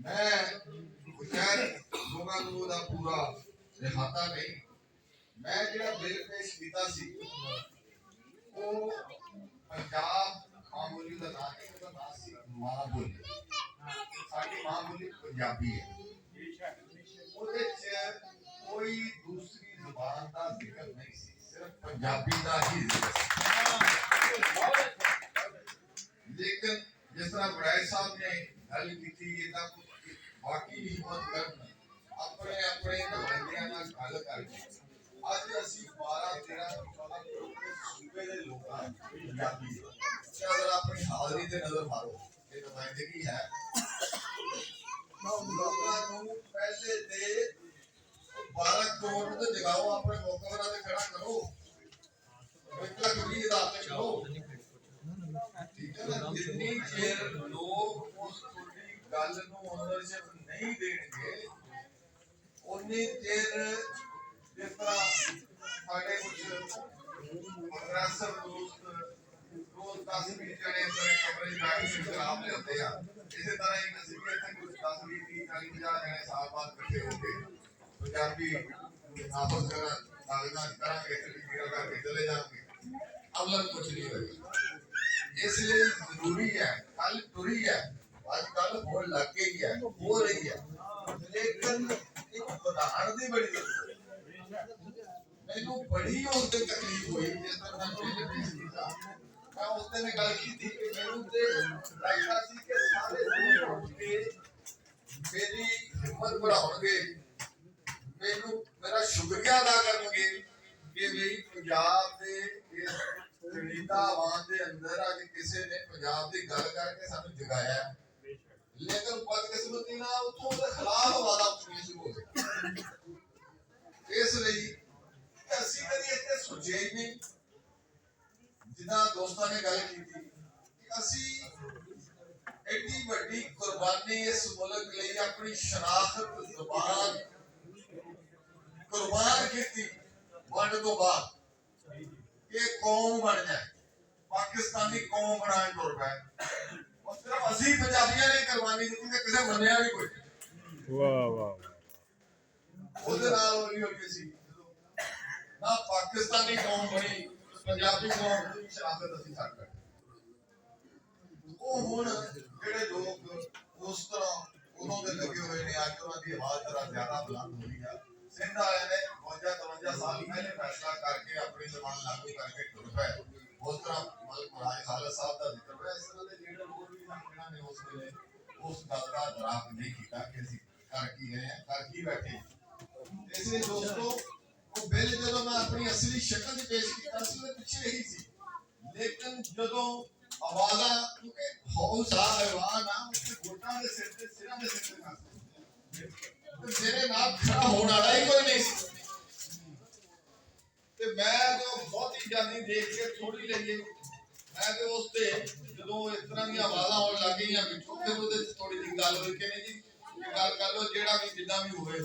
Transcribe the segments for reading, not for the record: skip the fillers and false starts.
मैं खैर लोगों को दा पूरा रिहाता नहीं। मैं जो बिल पेश किया सी वो पंजाब मां बोली का नाम है, उसका नाम सी मां बोली। साडी मां बोली पंजाबी है। ਉਹਦੇ ਚ कोई दूसरी जुबान का जिक्र नहीं सी, सिर्फ पंजाबी का ही जिक्र। लेकिन जिस तरह बड़ाई साहब ने गल की इदा कुछ बाकी हिम्मत करना अपने अपने नुमाइंदियां नाल गल करके अज असी 12-13 सूबे के लोग पंजाबी अगर अपनी हाजरी से नजर मारो ये नुमाइंदगी है पहले दे 12 करोड़ तो जगाओ अपने मौका से खड़ा करो 1 लाख 20 हज़ार तक करो। ठीक है ना, जितनी चेर लोग उस थोड़ी गल नु ओनरशिप नहीं देंगे उन्नी चेर जिस तरह साडे कुछ प्रोफेसर दोस्त रोज 10-20 जने कमरे बैठ के शराब लेते हैं। इसी तरह एक ਅਸੀਂ ਵੀ ਇੱਥੇ कुछ 10-20-30-40-50 जने साल बाद इकट्ठे होके पंजाबी आपस में कागजात करांगे तकरीर करके चले जाएंगे। अमल कुछ नहीं होगा, इसलिए जरूरी है कल टुरी है आजकल हो लग गई है हो रही है, लेकिन एक उदाहरण की बड़ी जरूरत है। मैनू बड़ी उससे तकलीफ हुई जिस तरह मैं उस दिन गल की थी कि मैनू ते लगता सी कि सारे दूर उठ के मेरी हिम्मत बढ़ाउणगे, मैनू मेरा शुक्रिया अदा करनगे कि मेरी पंजाब दे इस जड़ीदा आवाम दे अंदर अज किसी ने पंजाब की गल करके सानू जगाया। लेकिन बदकिस्मती ना उथों दे खिलाफ आवाज़ उठनी शुरू हो गई। इसलिए ਅਸੀਂ ਕਦੀ ਇੱਥੇ ਸੋਚਿਆ ਹੀ ਨਹੀਂ ਜਿੱਦਾਂ ਦੋਸਤਾਂ ਨੇ ਗੱਲ ਕੀਤੀ ਕਿ ਅਸੀਂ ਐਡੀ ਵੱਡੀ ਕੁਰਬਾਨੀ ਇਸ ਮੁਲਕ ਲਈ ਆਪਣੀ ਸ਼ਨਾਖਤ ਜ਼ਬਾਨ ਕੁਰਬਾਨ ਕੀਤੀ ਵੰਡ ਤੋਂ ਬਾਅਦ ਇਹ ਕੌਮ ਬਣ ਜਾਏ ਪਾਕਿਸਤਾਨੀ ਕੌਮ ਬਣਾਉਣ ਤੁਰ ਪਏ। ਉਹ ਸਿਰਫ ਅਸੀਂ ਪੰਜਾਬੀਆਂ ਨੇ ਕੁਰਬਾਨੀ ਦਿੱਤੀ ਤੇ ਕਿਸੇ ਮੰਨਿਆ ਵੀ ਕੋਈ। ਵਾਹ ਵਾਹ ਉਹਦੇ ਨਾਲ ਹੋਈ ਹੋਈ ਸੀ ना पाकिस्तानी कौम बनी पंजाबी कौम की शराफत असीं छड्ड बैठे। वो हुण जिहड़े लोग उस तरह उन्हों दे लगे हुए ने अज उन्हां दी आवाज़ जरा ज्यादा बुलंद हो रही है। सिंध वाले ने 52-53 साल पहले फैसला करके अपनी जबान लागू करके टुर पे। उस तरह मलिक मुराद खालिद साहब का जिक्र होया, इस तरह के लीडर होर भी जिन्हां ने उस वेले उस गल का दराक नहीं किया कि असीं कर की रहे हैं कर की बैठे। इसलिए दोस्तों बिल जो मैं अपनी असली शक्ल पेश किया पिछे ही सी, लेकिन जो आवाज़ा क्योंकि हाउस आ हैवान आ उसके गोटा के सिर ते सिरा दे सिर ते मेरे नाल खड़ा होने वाला ही कोई नहीं सी। ते मैं तो बहुत ही जानी देख के थोड़ी लगी मैं तो उस ते जो इस तरह की आवाज़ा होने लग गई बिठो फिर वो थोड़ी जी गल हुई कि नहीं जी गल कर लो जेड़ा भी जिदा भी होए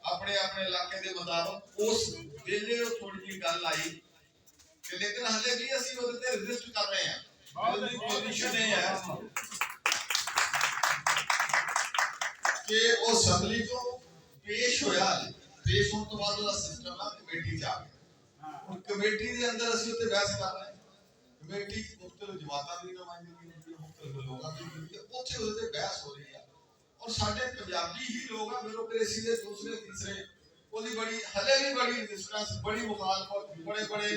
अपने अपने इलाके के मुताबिक उस वेले थोड़ी जी गल आई कि लेकिन हले भी असि ओदे ते रेजिस्ट कर रहे हैं। पोजीशन ये है कि वो असम्बली तो पेश होया पेश होने तो बाद उसका सिस्टम ना कमेटी च आ गया। हुण कमेटी दे अंदर असि उत्ते बहस कर रहे हैं, कमेटी मुख्तलिफ जमातां दी नुमाइंदगी होंदी है, मुख्तलिफ लोकां दी होंदी है, उत्थे ओदे ते बहस हो रही है। और साडे पंजाबी ही लोग हैं ब्यूरोक्रेसी के दूसरे तीसरे ओदी बड़ी हले भी बड़ी रेजिस्टेंस बड़ी मुखालफत बड़े बड़े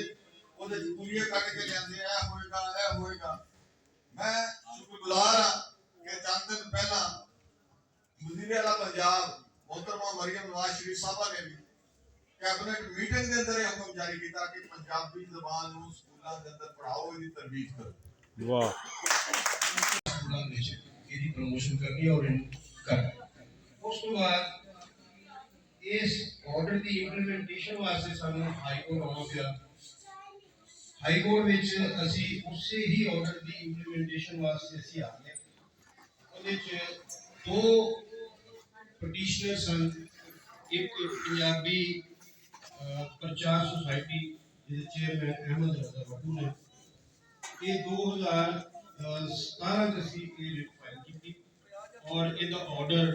ओदे पुलिये कट के लेंदे ऐ होएगा। मैं शुक्रगुजार हां कि चंद दिन पहला वज़ीर आला पंजाब मोहतरमा मरियम नवाज शरीफ साहबा ने भी कैबिनेट मीटिंग के अंदर हुक्म जारी किया कि पंजाबी ज़बान नूं स्कूलों के अंदर पढ़ाओ इसकी तरबीज करो। वाह इसकी प्रमोशन करनी और कर उस तो बाद इस ऑर्डर की इंप्लीमेंटेशन वास्ते सानू हाई कोर्ट आना पिया। हाई कोर्ट विच असी उसे ही ऑर्डर की इंप्लीमेंटेशन वास्ते असी आ गए। ਉਹਦੇ ਚ दो पटिशनर सन, एक पंजाबी प्रचार सोसाइटी जिहदे चेयरमैन अहमद रजा बब्बू ने ये 2017 च असी ये फाइल की ਔਰ ਇਹਦਾ ਆਰਡਰ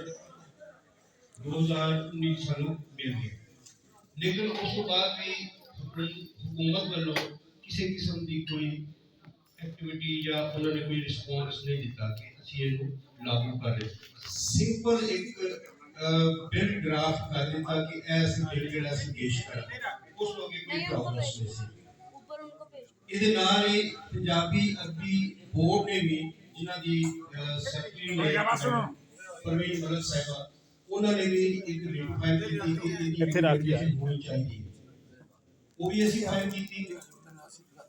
2019 ਸਾਨੂੰ ਮਿਲ ਗਿਆ। ਲੇਕਿਨ ਉਸ ਤੋਂ ਬਾਅਦ ਵੀ हुकूमत वालों किसी किस्म की कोई एक्टिविटी या उन्होंने कोई रिस्पॉन्स नहीं दिता कि ਅਸੀਂ ਇਹਨੂੰ लागू कर रहे। सिंपल एक बिल ड्राफ्ट कर ਦਿੱਤਾ कि ऐसे बिल ਜਿਹੜਾ ਅਸੀਂ ਪੇਸ਼ ਕਰਾਂਗੇ ਉਸ ਨੂੰ ਅੱਗੇ ਕੋਈ ਪ੍ਰੋਬਲਮ ਨਹੀਂ ਸੀ। ਇਹਦੇ ਨਾਲ ਹੀ ਪੰਜਾਬੀ ਅਰਬੀ ਬੋਰਡ ਨੇ ਵੀ ਜਿਨ੍ਹਾਂ ਦੀ ਸੈਕਟਰੀ ਨੇ ਪਰਵੀਨ ਮਲਕ ਸਾਹਿਬਾ ਉਹਨਾਂ ਨੇ ਵੀ ਇੱਕ ਰਿਟ ਫਾਈਲ ਕੀਤੀ ਕਿ ਇਹਦੀ ਹੋਣੀ ਚਾਹੀਦੀ। ਉਹ ਵੀ ਅਸੀਂ ਫਾਈਲ ਕੀਤੀ।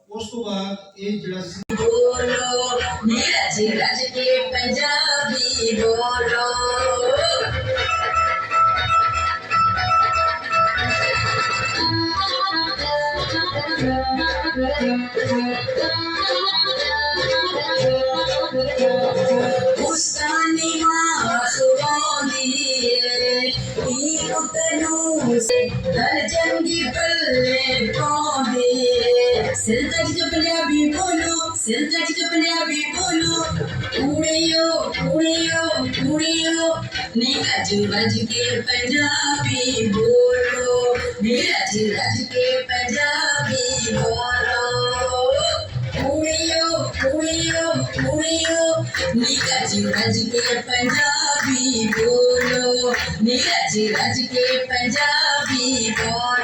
ਉਸ ਤੋਂ ਬਾਅਦ ਇਹ ਜਿਹੜਾ ਬੋਲੋ ਮੇਰਾ ਜੀ ਰੱਜ ਕੇ ਪੰਜਾਬੀ ਬੋਲੋ ਉਸਤਾਨੀ ਮਾਂ ਸੁਣਾਉਂਦੀ ਏ ਈ ਪੁੱਤ ਨੂੰ ਸੇ ਦਲ ਚੰਗੀ ਪੱਲੇ ਪਾਉਂਦੀ ਏ ਸਿਰ ਤੱਕ ਜੋ ਪੰਜਾਬੀ ਬੋਲੋ ਸਿਰ ਤੱਕ ਜੋ ਪੰਜਾਬੀ ਬੋਲੋ ਕੁੜੀਓ ਕੁੜੀਓ ਕੁੜੀਓ ਨੀ ਗੱਜ ਵੱਜ ਕੇ ਪੰਜਾਬੀ ਬੋਲੋ ਨੀ ਰੱਜ ਰੱਜ ਕੇ ਪੰਜਾਬੀ ਬੋਲੋ ਕੁੜੀਓ ਕੁੜੀਓ ਕੁੜੀਓ ਨੀ ਗੱਜ ਵੱਜ ਕੇ ਪੰਜਾਬੀ ਬੋਲੋ ਨੀ ਰੱਜ ਰੱਜ ਕੇ ਪੰਜਾਬੀ ਬੋਲੋ